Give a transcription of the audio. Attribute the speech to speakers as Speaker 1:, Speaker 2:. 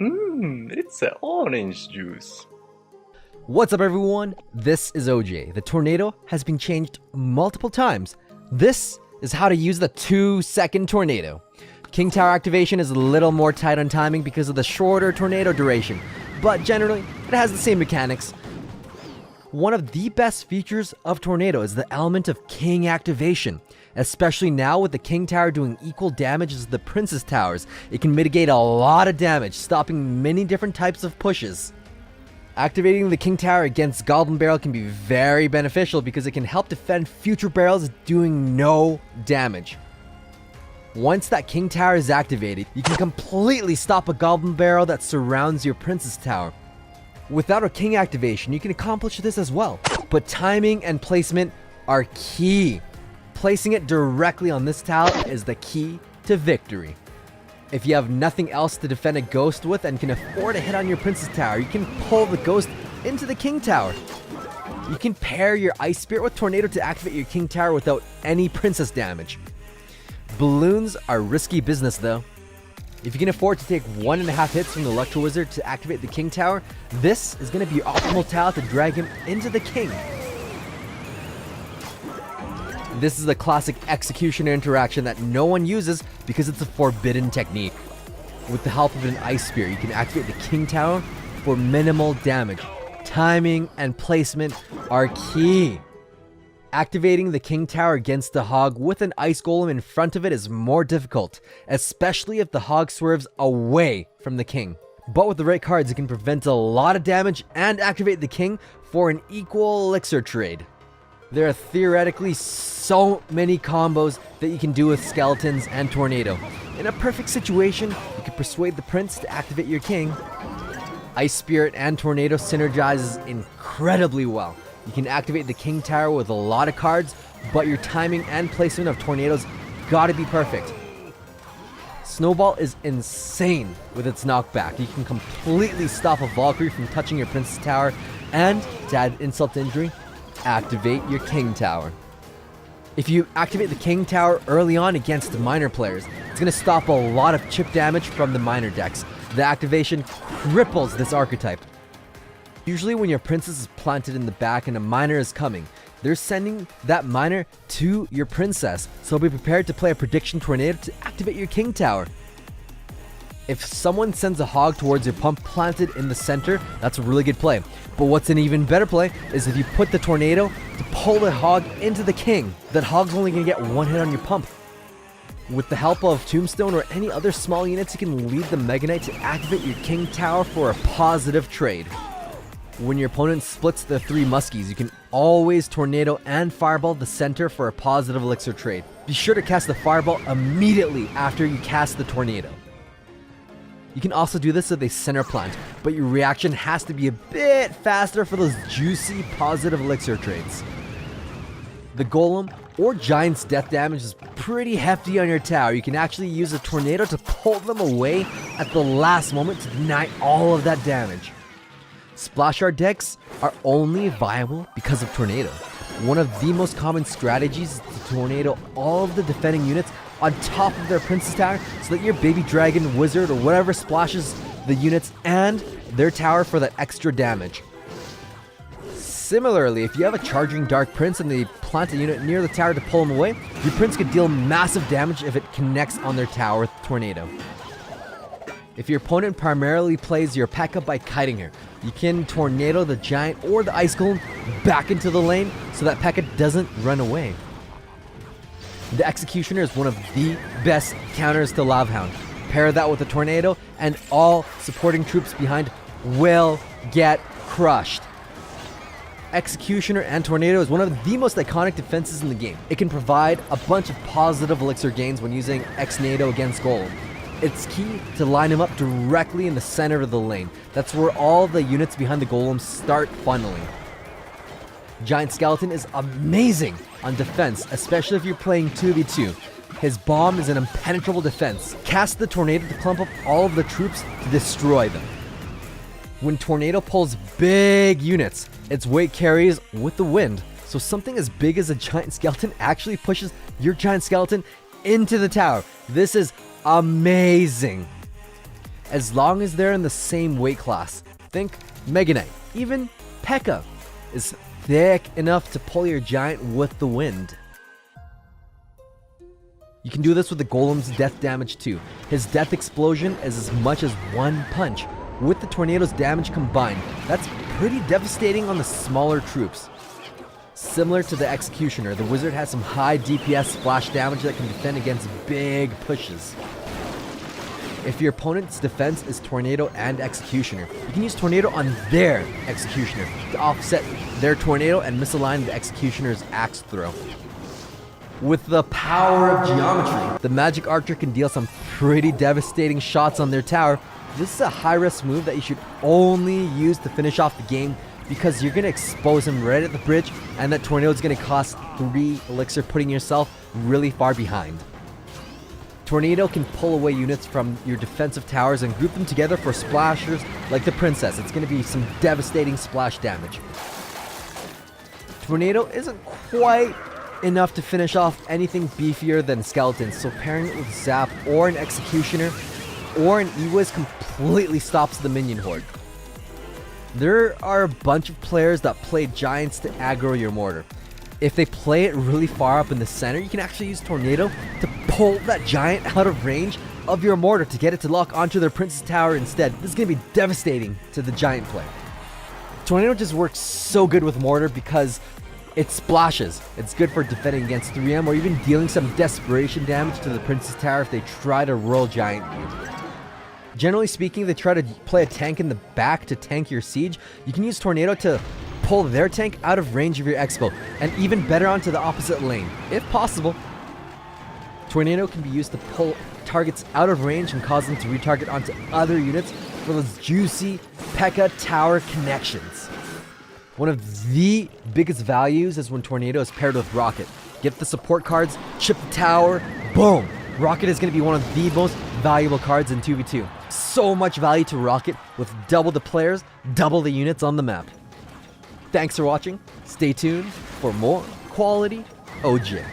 Speaker 1: It's an orange juice.
Speaker 2: What's up everyone? This is OJ. The tornado has been changed multiple times. This is how to use the 2-second tornado. King Tower activation is a little more tight on timing because of the shorter tornado duration, but generally it has the same mechanics. One of the best features of tornado is the element of king activation. Especially now with the king tower doing equal damage as the princess towers, it can mitigate a lot of damage, stopping many different types of pushes. Activating the king tower against goblin barrel can be very beneficial because it can help defend future barrels doing no damage. Once that king tower is activated, you can completely stop a goblin barrel that surrounds your princess tower. Without a king activation, you can accomplish this as well, but timing and placement are key. Placing it directly on this tile is the key to victory. If you have nothing else to defend a ghost with and can afford a hit on your princess tower, you can pull the ghost into the king tower. You can pair your ice spirit with tornado to activate your king tower without any princess damage. Balloons are risky business though. If you can afford to take 1.5 hits from the electro wizard to activate the king tower, this is going to be your optimal tile to drag him into the king. This is the classic executioner interaction that no one uses because it's a forbidden technique. With the help of an ice spear, you can activate the king tower for minimal damage. Timing and placement are key. Activating the king tower against the hog with an ice golem in front of it is more difficult, especially if the hog swerves away from the king. But with the right cards, it can prevent a lot of damage and activate the king for an equal elixir trade. There are theoretically so many combos that you can do with skeletons and tornado. In a perfect situation, you can persuade the prince to activate your king. Ice spirit and tornado synergizes incredibly well. You can activate the king tower with a lot of cards, but your timing and placement of tornadoes gotta be perfect. Snowball is insane with its knockback. You can completely stop a Valkyrie from touching your princess tower, and to add insult to injury, activate your king tower. If you activate the king tower early on against minor players, it's going to stop a lot of chip damage from the minor decks. The activation cripples this archetype. Usually when your princess is planted in the back and a minor is coming, they're sending that minor to your princess, so be prepared to play a prediction tornado to activate your king tower. If someone sends a hog towards your pump planted in the center, that's a really good play. But what's an even better play is if you put the tornado to pull the hog into the king. That hog's only going to get one hit on your pump. With the help of Tombstone or any other small units, you can lead the Mega Knight to activate your king tower for a positive trade. When your opponent splits the 3 muskies, you can always tornado and fireball the center for a positive elixir trade. Be sure to cast the fireball immediately after you cast the tornado. You can also do this with a center plant, but your reaction has to be a bit faster for those juicy positive elixir trades. The golem or giant's death damage is pretty hefty on your tower. You can actually use a tornado to pull them away at the last moment to deny all of that damage. Splash art decks are only viable because of tornado. One of the most common strategies is to tornado all of the defending units on top of their princess tower so that your baby dragon, wizard, or whatever splashes the units and their tower for that extra damage. Similarly, if you have a charging dark prince and they plant a unit near the tower to pull them away, your prince could deal massive damage if it connects on their tower with tornado. If your opponent primarily plays your P.E.K.K.A by kiting her, you can tornado the giant or the ice golem back into the lane so that P.E.K.K.A doesn't run away. The Executioner is one of the best counters to Lovehound. Pair that with a tornado and all supporting troops behind will get crushed. Executioner and tornado is one of the most iconic defenses in the game. It can provide a bunch of positive elixir gains when using Ex-Nado against Golem. It's key to line him up directly in the center of the lane. That's where all the units behind the Golem start funneling. Giant Skeleton is amazing on defense, especially if you're playing 2v2. His bomb is an impenetrable defense. Cast the tornado to clump up all of the troops to destroy them. When tornado pulls big units, its weight carries with the wind. So something as big as a giant skeleton actually pushes your giant skeleton into the tower. This is amazing. as long as they're in the same weight class. Think Mega Knight. Even P.E.K.K.A. is thick enough to pull your giant with the wind. You can do this with the Golem's death damage too. His death explosion is as much as one punch. With the tornado's damage combined, that's pretty devastating on the smaller troops. Similar to the Executioner, the Wizard has some high DPS splash damage that can defend against big pushes. If your opponent's defense is Tornado and Executioner, you can use Tornado on their Executioner to offset their Tornado and misalign the Executioner's axe throw. With the power of geometry, the Magic Archer can deal some pretty devastating shots on their tower. This is a high-risk move that you should only use to finish off the game because you're going to expose him right at the bridge, and that tornado is going to cost 3 elixir, putting yourself really far behind. Tornado can pull away units from your defensive towers and group them together for splashers like the Princess. It's going to be some devastating splash damage. Tornado isn't quite enough to finish off anything beefier than skeletons, so pairing it with Zap or an Executioner or an E-Wiz completely stops the minion horde. There are a bunch of players that play giants to aggro your mortar. If they play it really far up in the center, you can actually use Tornado to pull that giant out of range of your mortar to get it to lock onto their Princess Tower instead. This is going to be devastating to the giant player. Tornado just works so good with mortar because it splashes. It's good for defending against 3M or even dealing some desperation damage to the Princess Tower if they try to roll giant you. Generally speaking, they try to play a tank in the back to tank your siege. You can use Tornado to pull their tank out of range of your Expo, and even better onto the opposite lane, if possible. Tornado can be used to pull targets out of range and cause them to retarget onto other units for those juicy P.E.K.K.A. tower connections. One of the biggest values is when Tornado is paired with Rocket. Get the support cards, chip the tower, boom! Rocket is going to be one of the most valuable cards in 2v2. So much value to Rocket with double the players, double the units on the map. Thanks for watching. Stay tuned for more quality OJ.